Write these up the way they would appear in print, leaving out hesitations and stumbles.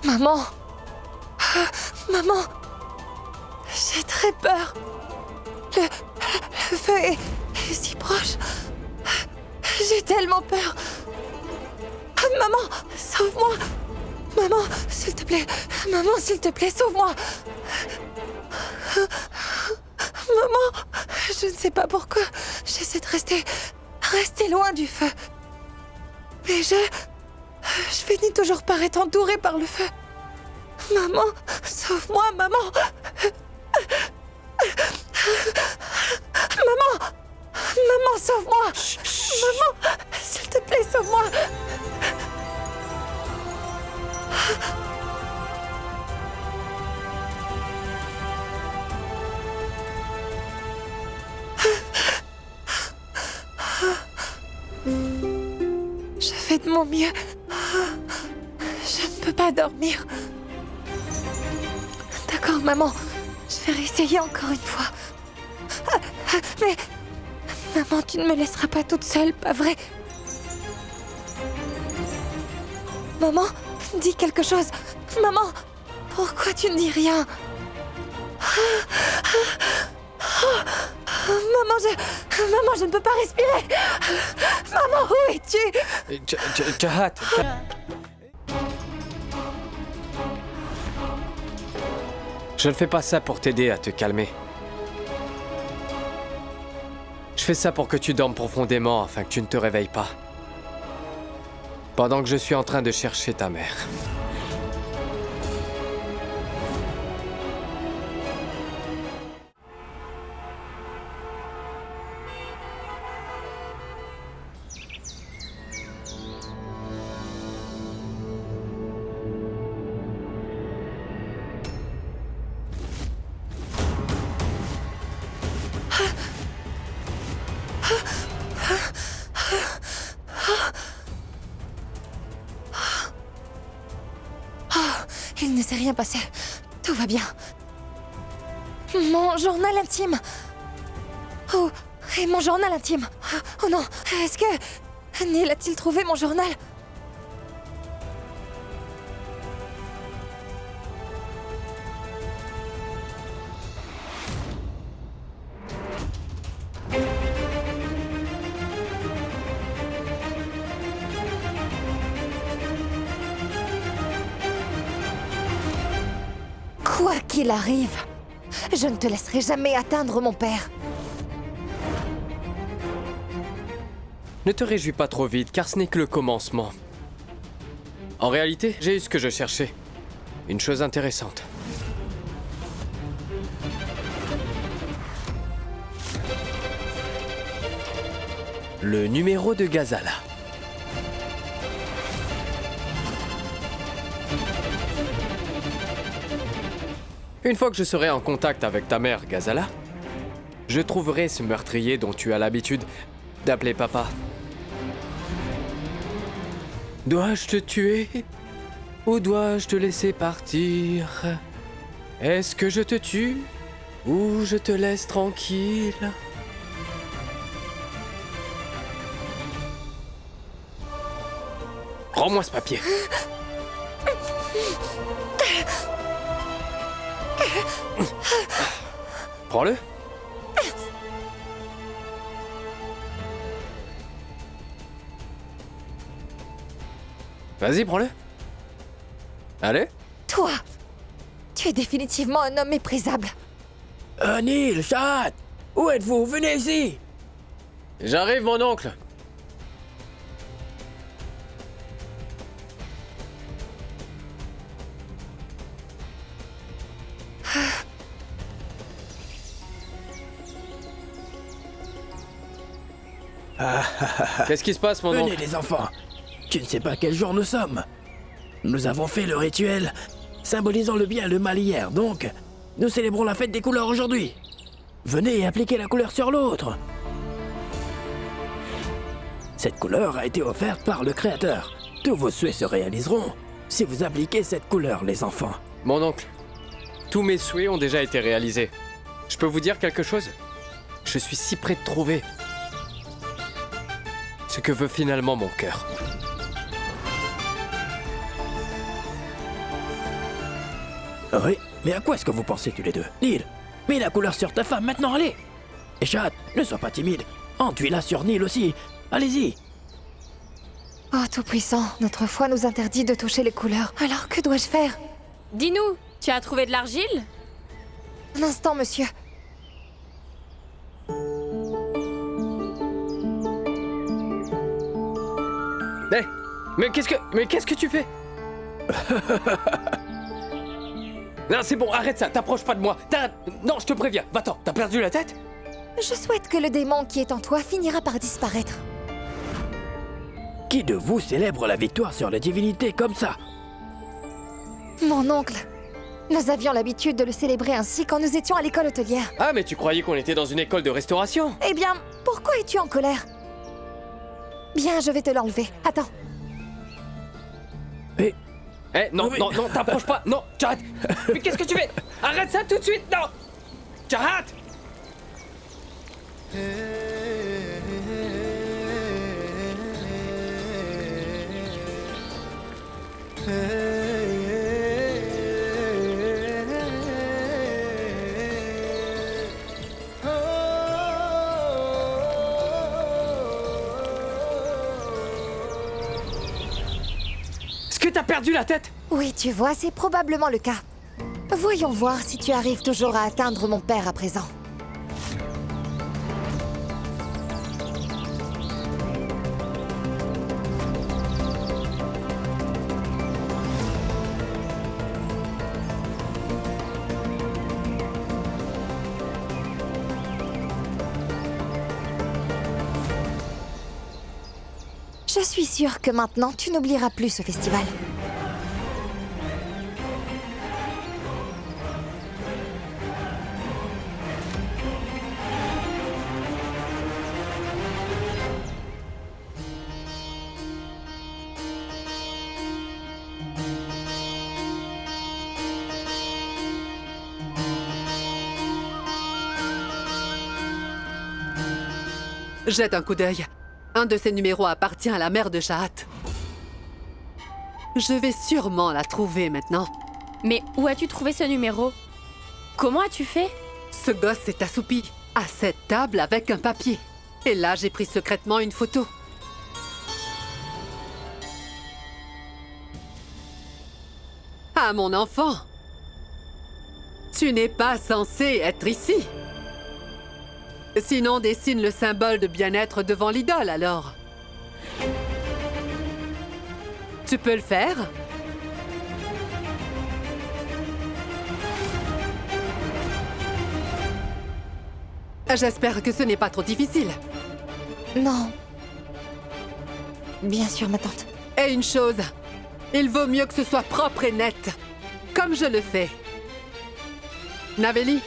Maman. Maman. J'ai très peur. Le feu est si proche. J'ai tellement peur. Maman, sauve-moi. Maman, s'il te plaît. Maman, s'il te plaît, sauve-moi. Maman, je ne sais pas pourquoi. J'essaie de rester loin du feu. Mais je finis toujours par être entourée par le feu. Maman, sauve-moi, maman. Maman. Maman, sauve-moi. Maman, s'il te plaît, sauve-moi. Je fais de mon mieux. Je ne peux pas dormir. D'accord, maman. Je vais réessayer encore une fois. Mais... Maman, tu ne me laisseras pas toute seule, pas vrai? Maman, dis quelque chose. Maman, pourquoi tu ne dis rien? Maman, je ne peux pas respirer. Maman, où es-tu? Jahat. Je ne fais pas ça pour t'aider à te calmer. Je fais ça pour que tu dormes profondément afin que tu ne te réveilles pas. Pendant que je suis en train de chercher ta mère. Il ne s'est rien passé. Tout va bien. Mon journal intime. Oh, et mon journal intime. Oh non, est-ce que... Neil a-t-il trouvé mon journal? Quoi qu'il arrive, je ne te laisserai jamais atteindre mon père. Ne te réjouis pas trop vite, car ce n'est que le commencement. En réalité, j'ai eu ce que je cherchais. Une chose intéressante. Le numéro de Ghazala. Une fois que je serai en contact avec ta mère, Ghazala, je trouverai ce meurtrier dont tu as l'habitude d'appeler papa. Dois-je te tuer ou dois-je te laisser partir? Est-ce que je te tue ou je te laisse tranquille? Rends-moi ce papier. Prends-le. Vas-y, prends-le. Allez. Toi, tu es définitivement un homme méprisable. Neil, Jahat, où êtes-vous? Venez ici. J'arrive, mon oncle. Qu'est-ce qui se passe, mon Venez oncle? les enfants. Tu ne sais pas quel jour nous sommes. Nous avons fait le rituel symbolisant le bien et le mal hier, donc nous célébrons la fête des couleurs aujourd'hui. Venez et appliquez la couleur sur l'autre. Cette couleur a été offerte par le Créateur. Tous vos souhaits se réaliseront si vous appliquez cette couleur, les enfants. Mon oncle, tous mes souhaits ont déjà été réalisés. Je peux vous dire quelque chose? Je suis si près de trouver ce que veut finalement mon cœur. Oui, mais à quoi est-ce que vous pensez tous les deux? Neil, mets la couleur sur ta femme maintenant, allez! Et Shahad, ne sois pas timide. Enduis-la sur Neil aussi. Allez-y. Oh, Tout-Puissant, notre foi nous interdit de toucher les couleurs. Alors que dois-je faire? Dis-nous, tu as trouvé de l'argile? Un instant, monsieur. Hé, mais qu'est-ce que tu fais? Non, c'est bon, arrête ça, t'approches pas de moi. Non, je te préviens, va-t'en, t'as perdu la tête? Je souhaite que le démon qui est en toi finira par disparaître. Qui de vous célèbre la victoire sur les divinités comme ça? Mon oncle. Nous avions l'habitude de le célébrer ainsi quand nous étions à l'école hôtelière. Ah, mais tu croyais qu'on était dans une école de restauration? Eh bien, pourquoi es-tu en colère? Bien, je vais te l'enlever. Attends. Mais Eh, non, Oui. non, non, t'approches pas. Non, Chahat. Mais qu'est-ce que tu fais? Arrête ça tout de suite, non. Chahat. Est-ce que t'as perdu la tête? Oui, tu vois, c'est probablement le cas. Voyons voir si tu arrives toujours à atteindre mon père à présent. Je suis sûre que maintenant, tu n'oublieras plus ce festival. Jette un coup d'œil. Un de ces numéros appartient à la mère de Chahat. Je vais sûrement la trouver maintenant. Mais où as-tu trouvé ce numéro? Comment as-tu fait? Ce gosse s'est assoupi à cette table avec un papier. Et là, j'ai pris secrètement une photo. Ah, mon enfant! Tu n'es pas censé être ici. Sinon, dessine le symbole de bien-être devant l'idole, alors. Tu peux le faire? J'espère que ce n'est pas trop difficile. Non. Bien sûr, ma tante. Et une chose, il vaut mieux que ce soit propre et net, comme je le fais. Naveli,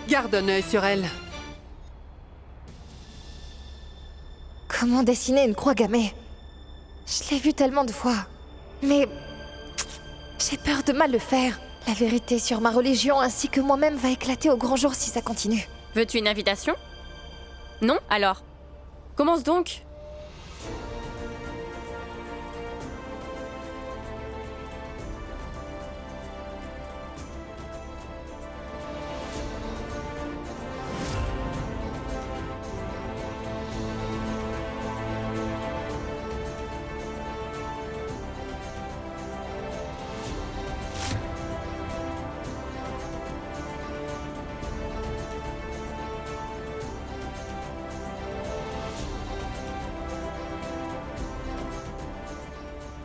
garde un œil sur elle. Comment dessiner une croix gammée? Je l'ai vu tellement de fois. Mais j'ai peur de mal le faire. La vérité sur ma religion ainsi que moi-même va éclater au grand jour si ça continue. Veux-tu une invitation? Non? Alors, commence donc.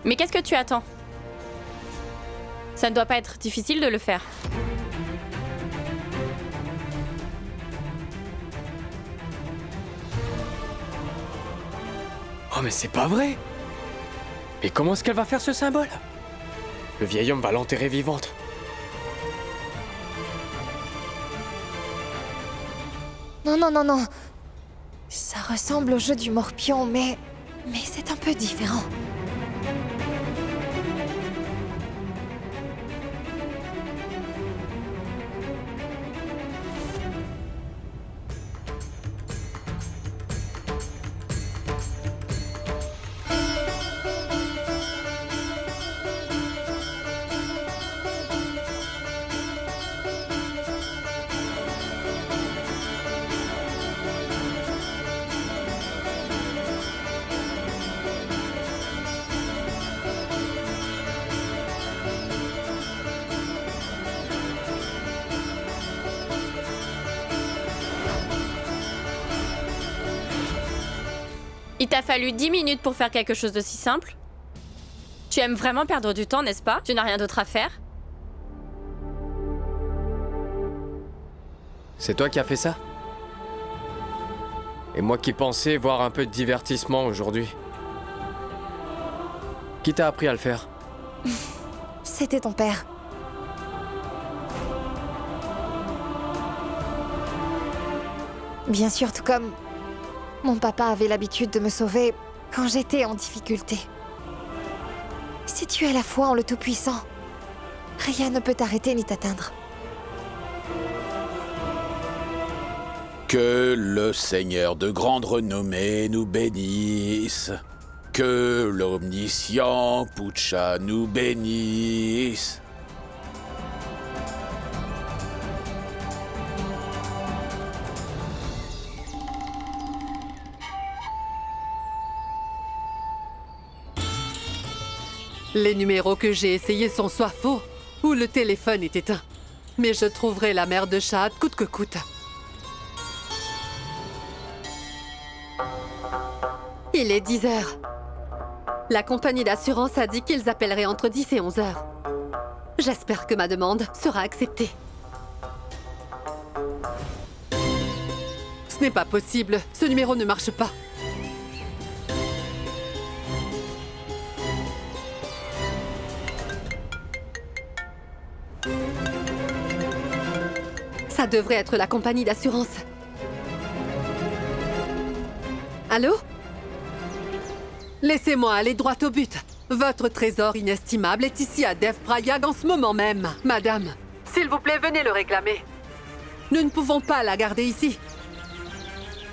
Mais qu'est-ce que tu attends? Ça ne doit pas être difficile de le faire. Oh, mais c'est pas vrai. Mais comment est-ce qu'elle va faire ce symbole? Le vieil homme va l'enterrer vivante. Non, non, non, non. Ça ressemble au jeu du morpion, mais c'est un peu différent. Il t'a fallu 10 minutes pour faire quelque chose de si simple? Tu aimes vraiment perdre du temps, n'est-ce pas? Tu n'as rien d'autre à faire? C'est toi qui as fait ça? Et moi qui pensais voir un peu de divertissement aujourd'hui. Qui t'a appris à le faire? C'était ton père. Bien sûr, tout comme mon papa avait l'habitude de me sauver quand j'étais en difficulté. Si tu as la foi en le Tout-Puissant, rien ne peut t'arrêter ni t'atteindre. Que le Seigneur de grande renommée nous bénisse. Que l'omniscient Pucha nous bénisse. Les numéros que j'ai essayés sont soit faux, ou le téléphone est éteint. Mais je trouverai la mère de Shahad coûte que coûte. Il est 10 heures. La compagnie d'assurance a dit qu'ils appelleraient entre 10 et 11 heures. J'espère que ma demande sera acceptée. Ce n'est pas possible. Ce numéro ne marche pas. Ça devrait être la compagnie d'assurance. Allô? Laissez-moi aller droit au but. Votre trésor inestimable est ici à Dev Prayag en ce moment même. Madame, s'il vous plaît, venez le réclamer. Nous ne pouvons pas la garder ici.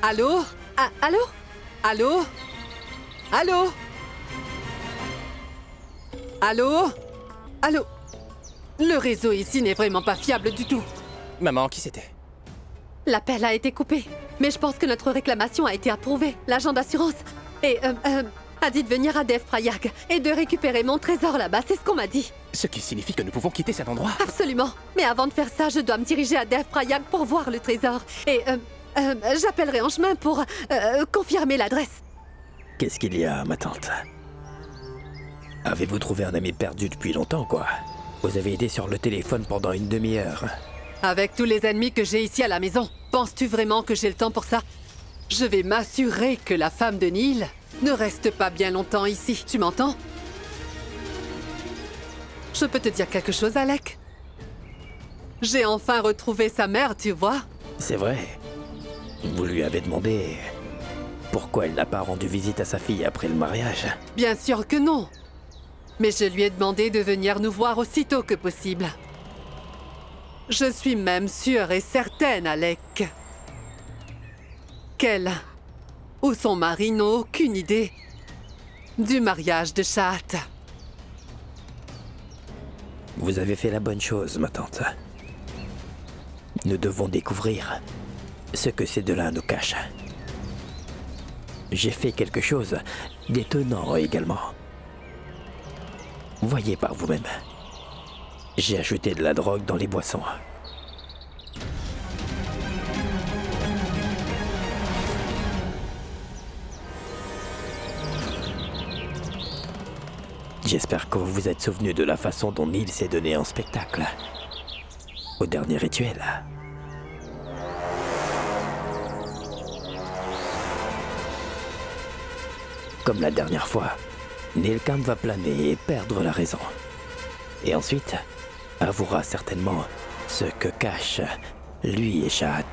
Allô? Ah, allô? Allô? Allô? Allô? Allô? Le réseau ici n'est vraiment pas fiable du tout. Maman, qui c'était? L'appel a été coupé, mais je pense que notre réclamation a été approuvée. L'agent d'assurance a dit de venir à Dev Prayag et de récupérer mon trésor là-bas, c'est ce qu'on m'a dit. Ce qui signifie que nous pouvons quitter cet endroit. Absolument. Mais avant de faire ça, je dois me diriger à Dev Prayag pour voir le trésor. Et j'appellerai en chemin pour confirmer l'adresse. Qu'est-ce qu'il y a, ma tante? Avez-vous trouvé un ami perdu depuis longtemps, quoi? Vous avez été sur le téléphone pendant une demi-heure. Avec tous les ennemis que j'ai ici à la maison, penses-tu vraiment que j'ai le temps pour ça? Je vais m'assurer que la femme de Neil ne reste pas bien longtemps ici. Tu m'entends? Je peux te dire quelque chose, Alec? J'ai enfin retrouvé sa mère, tu vois? C'est vrai. Vous lui avez demandé pourquoi elle n'a pas rendu visite à sa fille après le mariage. Bien sûr que non. Mais je lui ai demandé de venir nous voir aussitôt que possible. Je suis même sûre et certaine, Alec, qu'elle ou son mari n'ont aucune idée du mariage de Shahad. Vous avez fait la bonne chose, ma tante. Nous devons découvrir ce que ces deux-là nous cachent. J'ai fait quelque chose d'étonnant également. Voyez par vous-même. J'ai ajouté de la drogue dans les boissons. J'espère que vous vous êtes souvenu de la façon dont Neil s'est donné en spectacle. Au dernier rituel. Comme la dernière fois, Nilkant va planer et perdre la raison. Et ensuite, avouera certainement ce que cachent lui et Shahad.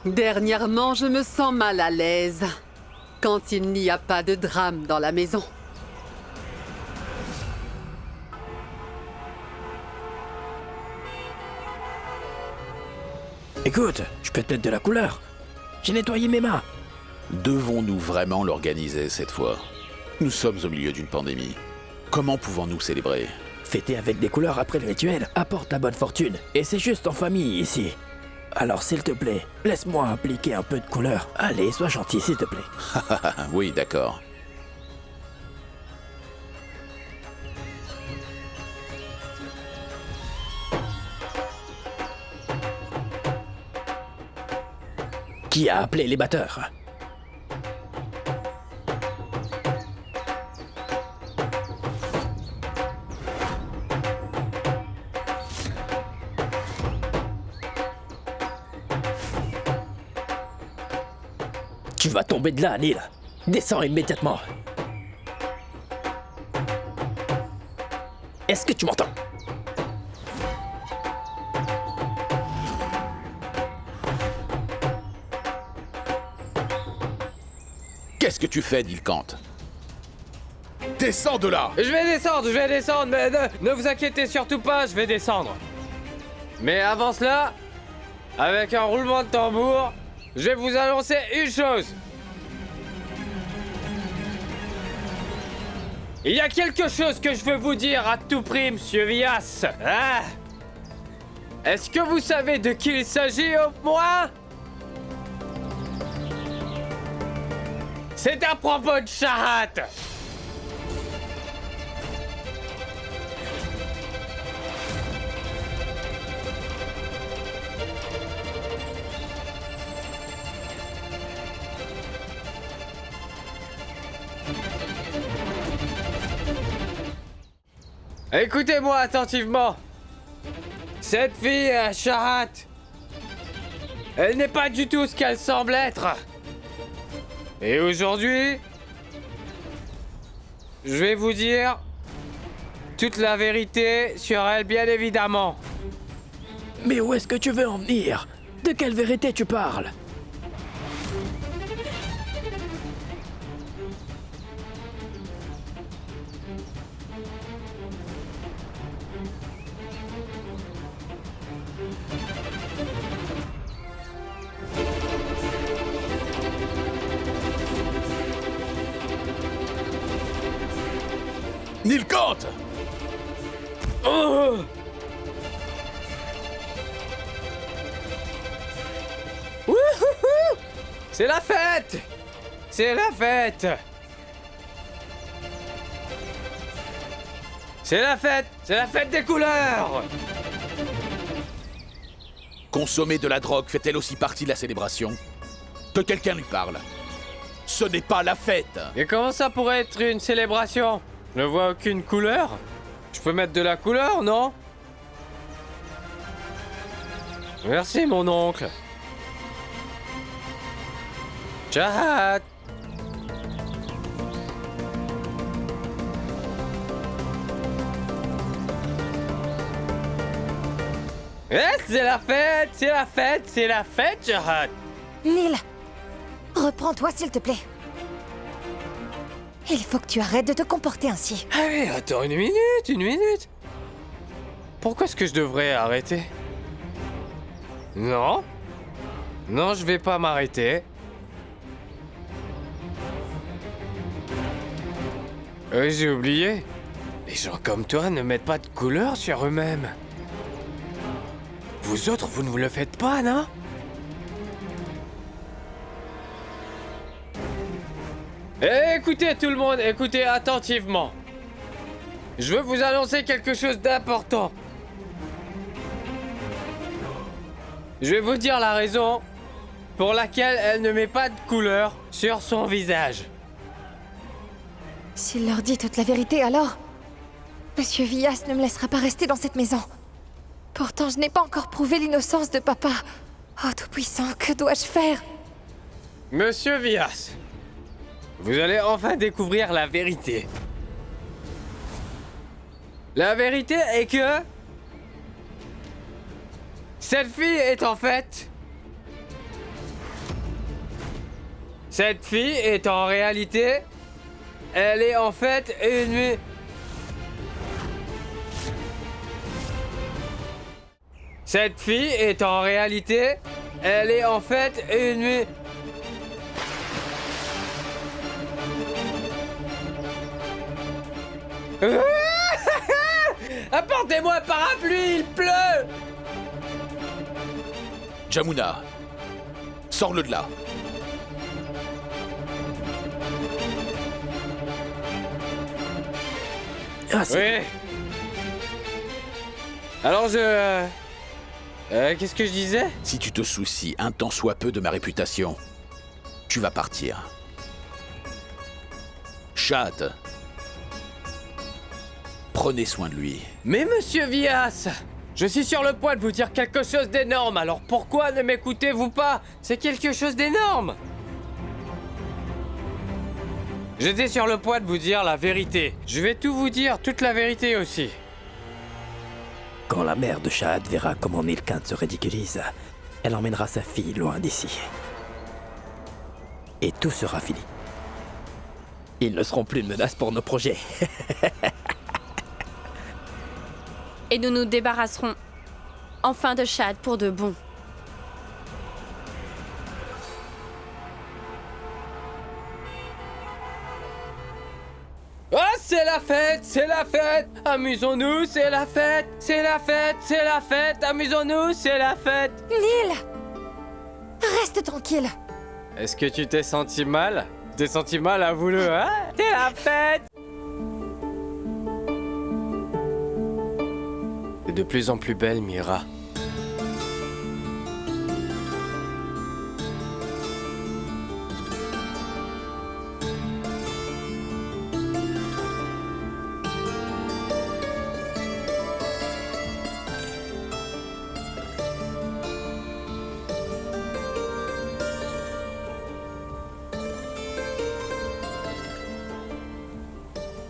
Dernièrement, je me sens mal à l'aise quand il n'y a pas de drame dans la maison. Écoute, je peux te mettre de la couleur. J'ai nettoyé mes mains. Devons-nous vraiment l'organiser cette fois? Nous sommes au milieu d'une pandémie. Comment pouvons-nous célébrer? Fêter avec des couleurs après le rituel apporte la bonne fortune. Et c'est juste en famille ici. Alors s'il te plaît, laisse-moi appliquer un peu de couleur. Allez, sois gentil s'il te plaît. Oui, d'accord. Qui a appelé les batteurs? Tu vas tomber de là, Neil. Descends immédiatement. Est-ce que tu m'entends? Qu'est-ce que tu fais, Nilkant? Descends de là! Je vais descendre, mais ne vous inquiétez surtout pas, je vais descendre. Mais avant cela, avec un roulement de tambour, je vais vous annoncer une chose. Il y a quelque chose que je veux vous dire à tout prix, monsieur Vias. Ah! Est-ce que vous savez de qui il s'agit au moins? C'est à propos de Shahat. Écoutez-moi attentivement. Cette fille, Shahat, elle n'est pas du tout ce qu'elle semble être. Et aujourd'hui, je vais vous dire toute la vérité sur elle, bien évidemment. Mais où est-ce que tu veux en venir? De quelle vérité tu parles? Nilkant! Oh! Wouhouhou! C'est la fête! C'est la fête! C'est la fête! C'est la fête des couleurs! Consommer de la drogue fait-elle aussi partie de la célébration? Que quelqu'un lui parle. Ce n'est pas la fête! Et comment ça pourrait être une célébration? Je ne vois aucune couleur. Je peux mettre de la couleur, non? Merci, mon oncle. Shahat. Eh, c'est la fête, c'est la fête, c'est la fête, Shahat. Neil, reprends-toi s'il te plaît. Il faut que tu arrêtes de te comporter ainsi. Ah mais attends une minute. Pourquoi est-ce que je devrais arrêter? Non. Non, je vais pas m'arrêter. J'ai oublié. Les gens comme toi ne mettent pas de couleur sur eux-mêmes. Vous autres, vous ne vous le faites pas, non? Écoutez tout le monde, écoutez attentivement. Je veux vous annoncer quelque chose d'important. Je vais vous dire la raison pour laquelle elle ne met pas de couleur sur son visage. S'il leur dit toute la vérité, alors... Monsieur Vias ne me laissera pas rester dans cette maison. Pourtant, je n'ai pas encore prouvé l'innocence de papa. Oh, Tout-Puissant, que dois-je faire? Monsieur Vias, vous allez enfin découvrir la vérité. La vérité est que... cette fille est en fait... cette fille est en réalité... elle est en fait une... cette fille est en réalité... elle est en fait une... Apportez-moi un parapluie, il pleut! Jamuna, sors-le de là. Ah, c'est... Oui. Alors Qu'est-ce que je disais? Si tu te soucies un tant soit peu de ma réputation, tu vas partir. Chad, prenez soin de lui. Mais monsieur Vias, je suis sur le point de vous dire quelque chose d'énorme, alors pourquoi ne m'écoutez-vous pas? C'est quelque chose d'énorme. J'étais sur le point de vous dire la vérité. Je vais tout vous dire, toute la vérité aussi. Quand la mère de Shahad verra comment Nilkant se ridiculise, elle emmènera sa fille loin d'ici. Et tout sera fini. Ils ne seront plus de menace pour nos projets. Et nous nous débarrasserons enfin de Shahad pour de bon. Ah, c'est la fête, c'est la fête. Amusons-nous, c'est la fête, c'est la fête, c'est la fête. Amusons-nous, c'est la fête. Neil! Reste tranquille. Est-ce que tu t'es senti mal? T'es senti mal, avoue-le, hein? C'est la fête. T'es de plus en plus belle, Mira.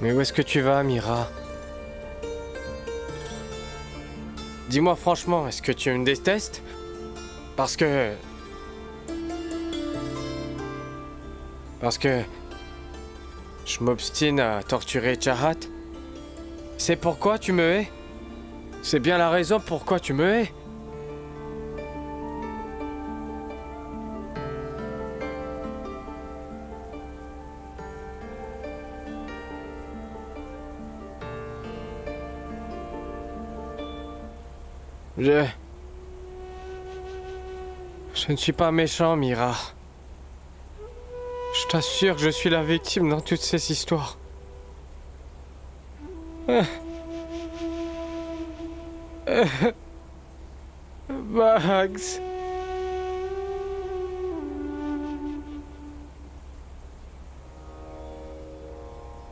Mais où est-ce que tu vas, Mira? Dis-moi franchement, est-ce que tu me détestes? Parce que je m'obstine à torturer Chahat. C'est pourquoi tu me hais? C'est bien la raison pourquoi tu me hais. Je ne suis pas méchant, Mira. Je t'assure que je suis la victime dans toutes ces histoires. Max.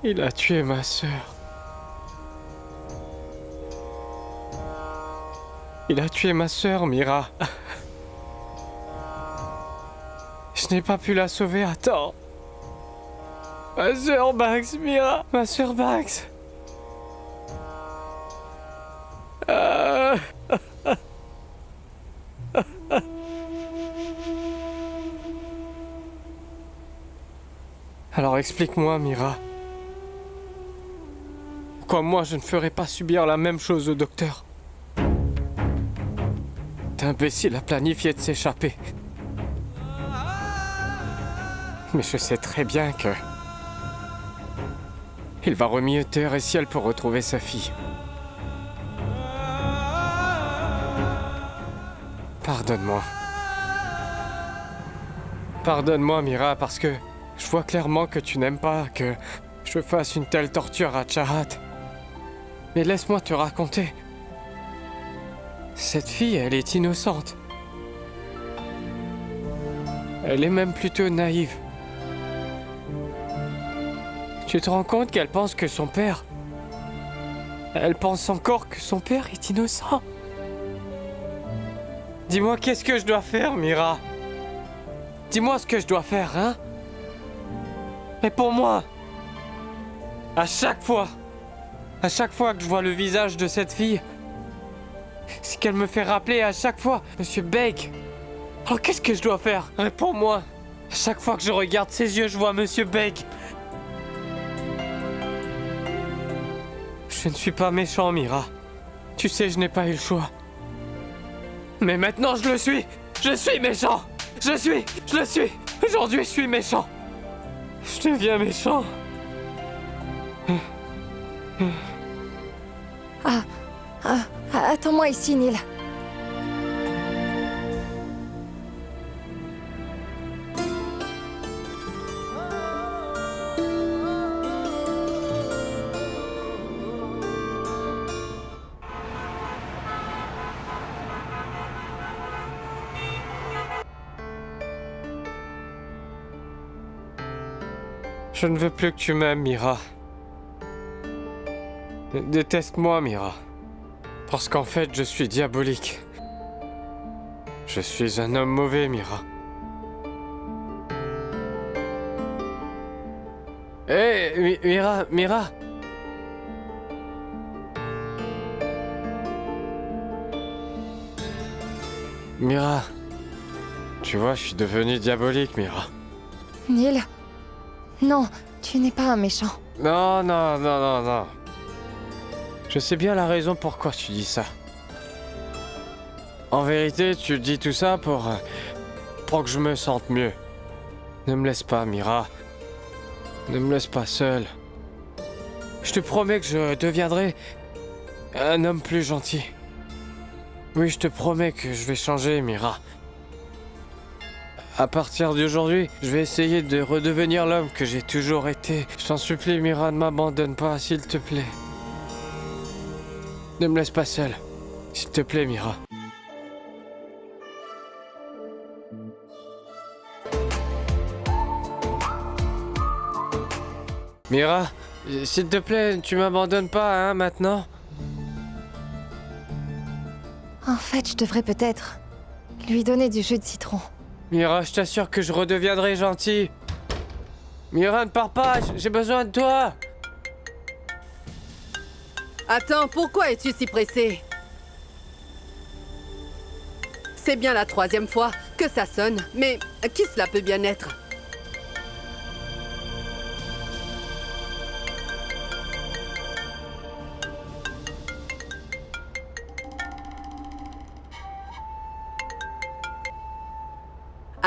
Il a tué ma sœur. Il a tué ma sœur, Mira. Je n'ai pas pu la sauver à temps. Ma sœur Max, Mira. Ma sœur Max. Alors explique-moi, Mira. Pourquoi moi je ne ferais pas subir la même chose au docteur? Cet imbécile a planifié de s'échapper. Mais je sais très bien que... il va remuer terre et ciel pour retrouver sa fille. Pardonne-moi. Pardonne-moi, Mira, parce que je vois clairement que tu n'aimes pas que je fasse une telle torture à Chahat. Mais laisse-moi te raconter. Cette fille, elle est innocente. Elle est même plutôt naïve. Tu te rends compte qu'elle pense que son père... Elle pense encore que son père est innocent. Dis-moi, qu'est-ce que je dois faire, Mira? Dis-moi ce que je dois faire, hein? Réponds-moi. À chaque fois que je vois le visage de cette fille, c'est qu'elle me fait rappeler à chaque fois Monsieur Bake. Alors qu'est-ce que je dois faire? Réponds-moi. À chaque fois que je regarde ses yeux, je vois Monsieur Bake. Je ne suis pas méchant, Mira. Tu sais, je n'ai pas eu le choix. Mais maintenant, je le suis. Je suis méchant. Je le suis. Aujourd'hui, je suis méchant. Je deviens méchant. Attends-moi ici, Neil. Je ne veux plus que tu m'aimes, Mira. Déteste-moi, Mira. Parce qu'en fait, je suis diabolique. Je suis un homme mauvais, Mira. Hé, Mira, Mira. Mira. Tu vois, je suis devenu diabolique, Mira. Neil? Non, tu n'es pas un méchant. Non, non, non, non, non. Je sais bien la raison pourquoi tu dis ça. En vérité, tu dis tout ça pour que je me sente mieux. Ne me laisse pas, Mira. Ne me laisse pas seul. Je te promets que je deviendrai un homme plus gentil. Oui, je te promets que je vais changer, Mira. À partir d'aujourd'hui, je vais essayer de redevenir l'homme que j'ai toujours été. Je t'en supplie, Mira, ne m'abandonne pas, s'il te plaît. Ne me laisse pas seul. S'il te plaît, Mira. Mira, s'il te plaît, tu m'abandonnes pas, hein, maintenant? En fait, je devrais peut-être lui donner du jus de citron. Mira, je t'assure que je redeviendrai gentil. Mira, ne pars pas, j'ai besoin de toi. Attends, pourquoi es-tu si pressé? C'est bien la 3e fois que ça sonne, mais qui cela peut bien être?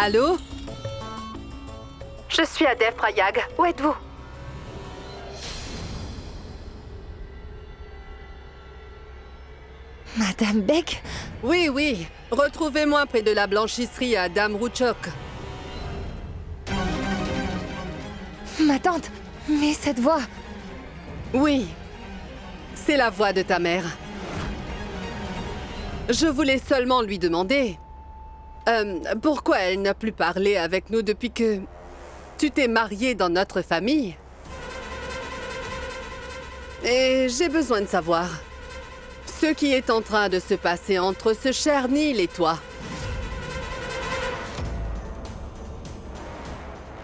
Allô? Je suis à Dev Prayag. Où êtes-vous? Madame Beck? Oui, oui. Retrouvez-moi près de la blanchisserie à Dame Rouchok. Ma tante? Mais cette voix... Oui. C'est la voix de ta mère. Je voulais seulement lui demander... pourquoi elle n'a plus parlé avec nous depuis que tu t'es mariée dans notre famille? Et j'ai besoin de savoir ce qui est en train de se passer entre ce cher Neil et toi.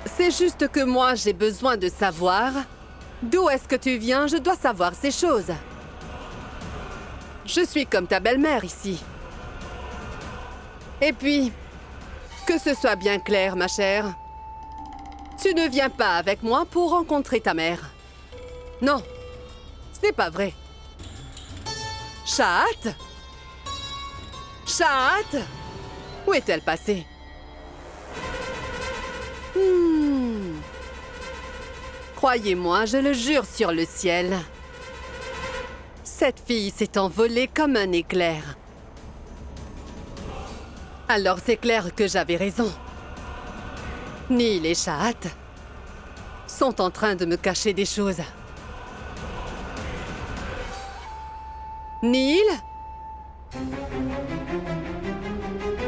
C'est juste que moi, j'ai besoin de savoir d'où est-ce que tu viens. Je dois savoir ces choses. Je suis comme ta belle-mère ici. Et puis, que ce soit bien clair, ma chère, tu ne viens pas avec moi pour rencontrer ta mère. Non, ce n'est pas vrai. Shahat? Shahat? Où est-elle passée? Croyez-moi, je le jure sur le ciel. Cette fille s'est envolée comme un éclair. Alors c'est clair que j'avais raison. Neil et Shahat sont en train de me cacher des choses. Neil?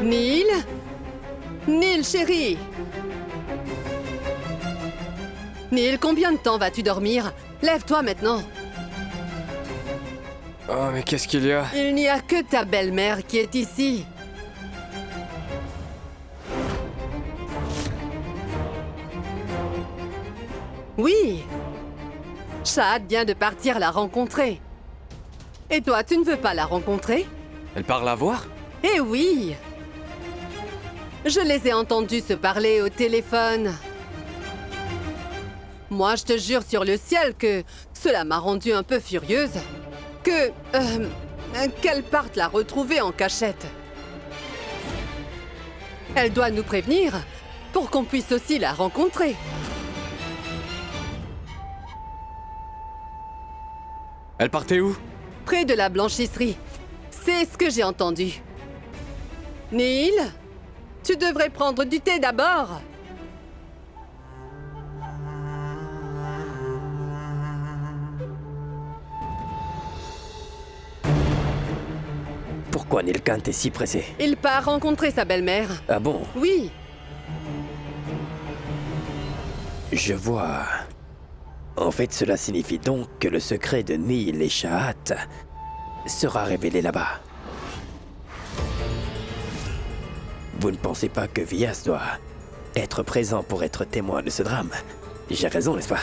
Neil? Neil, chérie! Neil, combien de temps vas-tu dormir? Lève-toi maintenant. Oh, mais qu'est-ce qu'il y a? Il n'y a que ta belle-mère qui est ici. Oui. Shahat vient de partir la rencontrer. Et toi, tu ne veux pas la rencontrer? Elle parle à voir? Eh oui! Je les ai entendus se parler au téléphone. Moi, je te jure sur le ciel que cela m'a rendue un peu furieuse. Qu'elle parte la retrouver en cachette. Elle doit nous prévenir pour qu'on puisse aussi la rencontrer. Elle partait où? Près de la blanchisserie. C'est ce que j'ai entendu. Neil, tu devrais prendre du thé d'abord. Pourquoi Nilkant est si pressé? Il part rencontrer sa belle-mère. Ah bon? Oui. Je vois. En fait, cela signifie donc que le secret de Neil et Shahat sera révélé là-bas. Vous ne pensez pas que Vyas doit être présent pour être témoin de ce drame? J'ai raison, n'est-ce pas?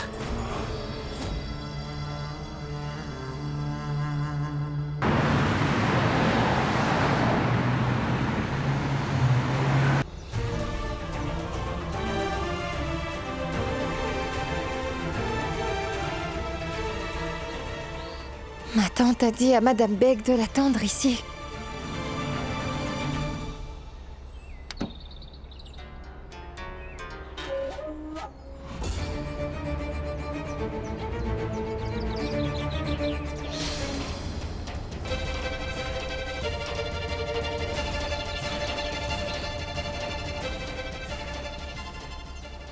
Ma tante a dit à Madame Beg de l'attendre ici.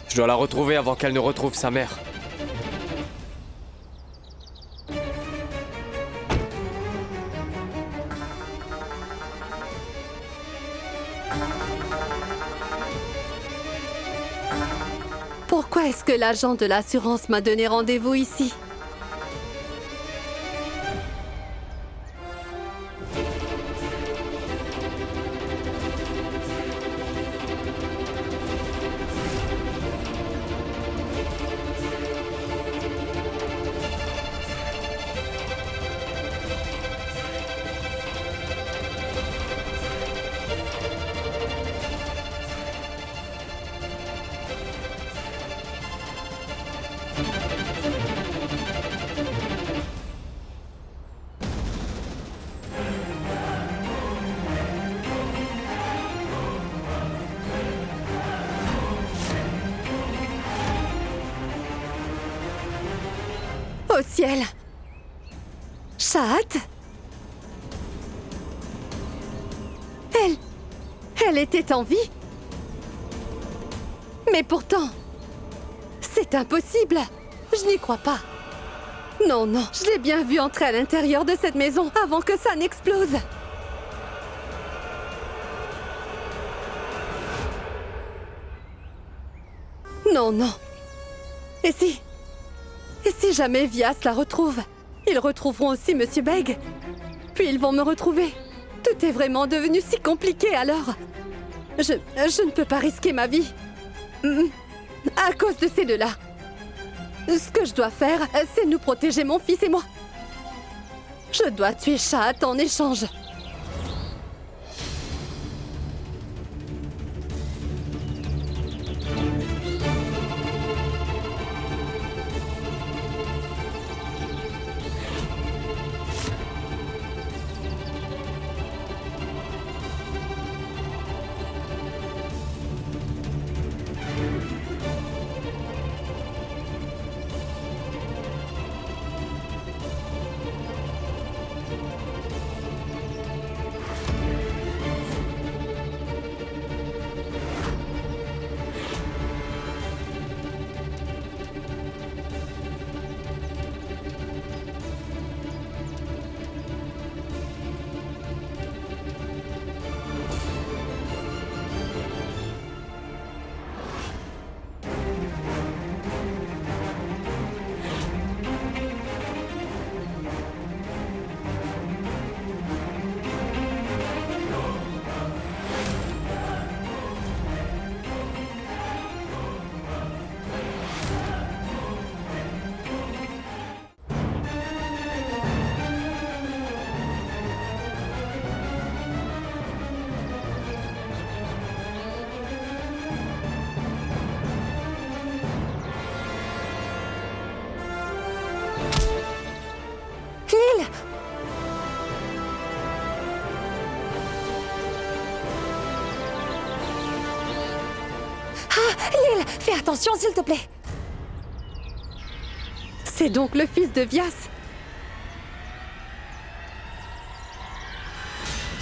Je dois la retrouver avant qu'elle ne retrouve sa mère. Pourquoi est-ce que l'agent de l'assurance m'a donné rendez-vous ici? Au ciel! Shahat? Elle était en vie? Mais pourtant, c'est impossible! Je n'y crois pas. Non, non, je l'ai bien vue entrer à l'intérieur de cette maison avant que ça n'explose. Non, non. Et si jamais Vyas la retrouve, ils retrouveront aussi Monsieur Beg. Puis ils vont me retrouver. Tout est vraiment devenu si compliqué alors. Je ne peux pas risquer ma vie. À cause de ces deux-là. Ce que je dois faire, c'est nous protéger, mon fils et moi. Je dois tuer Shahat en échange. Neil! Ah, Neil, fais attention, s'il te plaît. C'est donc le fils de Vyas.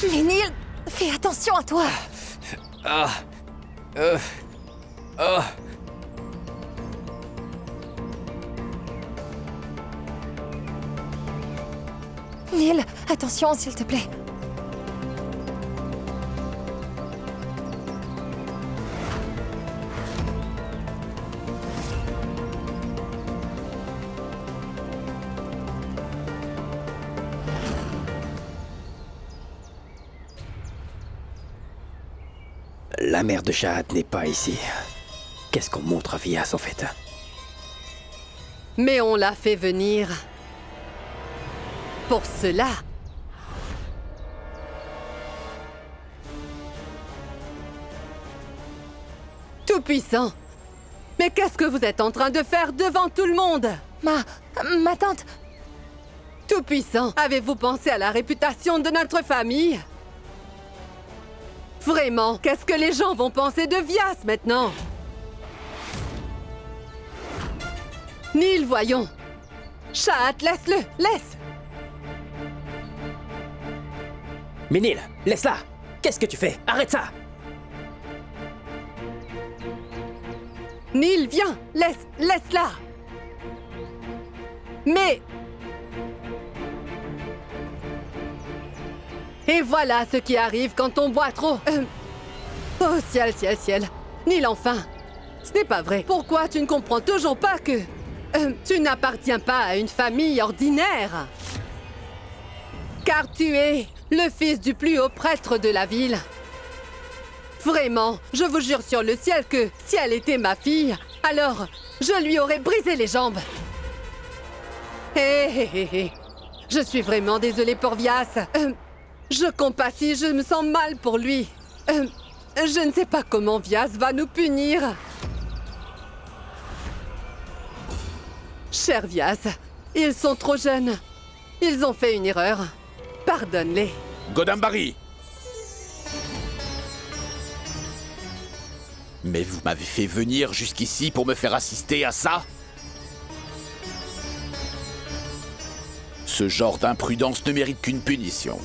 Mais Neil, fais attention à toi. Neil, attention, s'il te plaît. La mère de Shahat n'est pas ici. Qu'est-ce qu'on montre à Vias en fait? Mais on l'a fait venir. Pour cela. Tout-puissant. Mais qu'est-ce que vous êtes en train de faire devant tout le monde? Ma tante... Tout-puissant, avez-vous pensé à la réputation de notre famille? Vraiment, qu'est-ce que les gens vont penser de Vias maintenant? Neil, voyons. Shahat, laisse-le, laisse. Mais Neil, laisse-la! Qu'est-ce que tu fais? Arrête ça! Neil, viens, laisse-la. Mais... Et voilà ce qui arrive quand on boit trop. Oh, ciel, ciel, ciel. Neil, enfin. Ce n'est pas vrai. Pourquoi tu ne comprends toujours pas que... tu n'appartiens pas à une famille ordinaire? Car tu es le fils du plus haut prêtre de la ville. Vraiment, je vous jure sur le ciel que si elle était ma fille, alors je lui aurais brisé les jambes. Hé. Je suis vraiment désolée pour Vias. Je compatis, je me sens mal pour lui. Je ne sais pas comment Vias va nous punir. Cher Vias, ils sont trop jeunes. Ils ont fait une erreur. Pardonne-les. Godambari! Mais vous m'avez fait venir jusqu'ici pour me faire assister à ça? Ce genre d'imprudence ne mérite qu'une punition.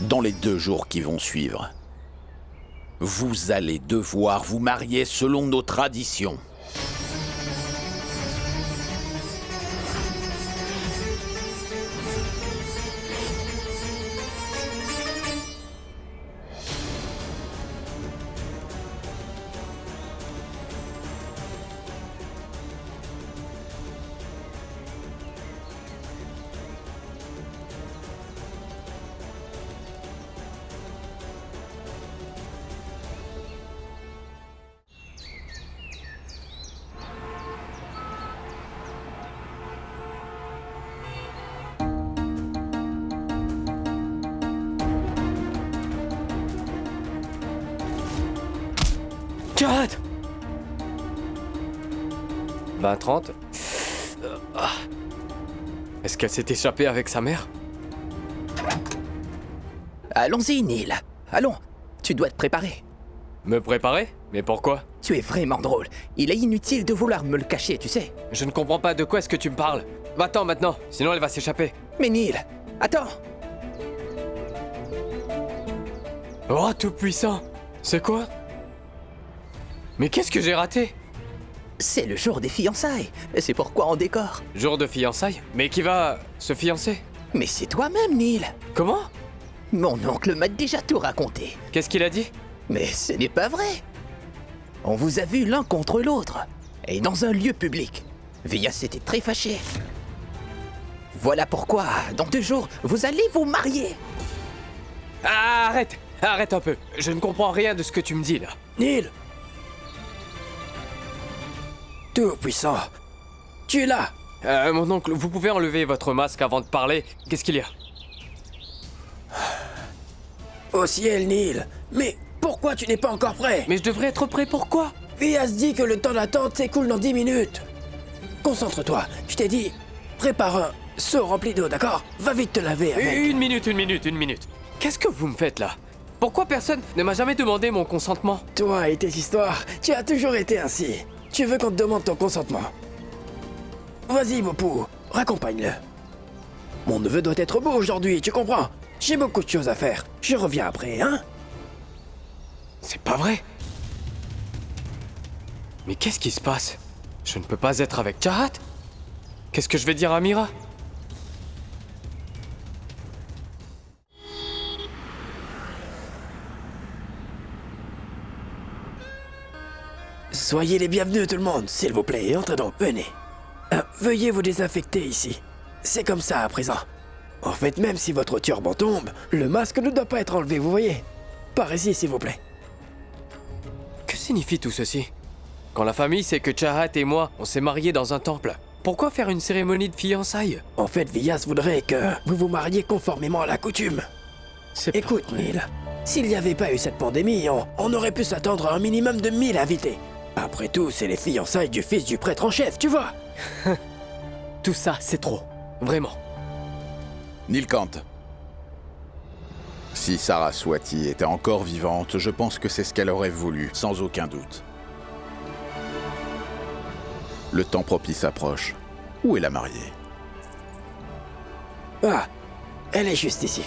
Dans les 2 jours qui vont suivre, vous allez devoir vous marier selon nos traditions. Shahat! 20-30. Est-ce qu'elle s'est échappée avec sa mère? Allons-y, Neil. Allons. Tu dois te préparer. Me préparer? Mais pourquoi? Tu es vraiment drôle. Il est inutile de vouloir me le cacher, tu sais. Je ne comprends pas de quoi est-ce que tu me parles. Va-t'en maintenant, sinon elle va s'échapper. Mais Neil, attends. Oh, tout puissant! C'est quoi? Mais qu'est-ce que j'ai raté? C'est le jour des fiançailles. C'est pourquoi on décore. Jour de fiançailles? Mais qui va se fiancer? Mais c'est toi-même, Neil. Comment? Mon oncle m'a déjà tout raconté. Qu'est-ce qu'il a dit? Mais ce n'est pas vrai. On vous a vu l'un contre l'autre. Et dans un lieu public. Vias était très fâché. Voilà pourquoi, dans 2 jours, vous allez vous marier. Ah, arrête! Arrête un peu. Je ne comprends rien de ce que tu me dis là. Neil! Tout-puissant, tu es là! Mon oncle, vous pouvez enlever votre masque avant de parler? Qu'est-ce qu'il y a? Au ciel, Neil! Mais pourquoi tu n'es pas encore prêt? Mais je devrais être prêt, pourquoi? Vias dit que le temps d'attente s'écoule dans 10 minutes. Concentre-toi, je t'ai dit, prépare un seau rempli d'eau, d'accord? Va vite te laver avec. Une minute. Qu'est-ce que vous me faites là? Pourquoi personne ne m'a jamais demandé mon consentement? Toi et tes histoires, tu as toujours été ainsi. Tu veux qu'on te demande ton consentement? Vas-y, Bopou, raccompagne-le. Mon neveu doit être beau aujourd'hui, tu comprends? J'ai beaucoup de choses à faire. Je reviens après, hein? C'est pas vrai. Mais qu'est-ce qui se passe? Je ne peux pas être avec Shahat? Qu'est-ce que je vais dire à Mira? Soyez les bienvenus tout le monde, s'il vous plaît, entrez donc, venez. Veuillez vous désinfecter ici. C'est comme ça à présent. En fait, même si votre turban tombe, le masque ne doit pas être enlevé, vous voyez. Par ici, s'il vous plaît. Que signifie tout ceci? Quand la famille sait que Chahat et moi, on s'est mariés dans un temple, pourquoi faire une cérémonie de fiançailles? En fait, Vias voudrait que vous vous mariez conformément à la coutume. C'est pas Écoute, vrai. Neil, s'il n'y avait pas eu cette pandémie, on aurait pu s'attendre à un minimum de 1000 invités. Après tout, c'est les fiançailles du fils du prêtre en chef, tu vois. Tout ça, c'est trop. Vraiment. Nilkant. Si Saraswati était encore vivante, je pense que c'est ce qu'elle aurait voulu, sans aucun doute. Le temps propice approche. Où est la mariée? Ah, elle est juste ici.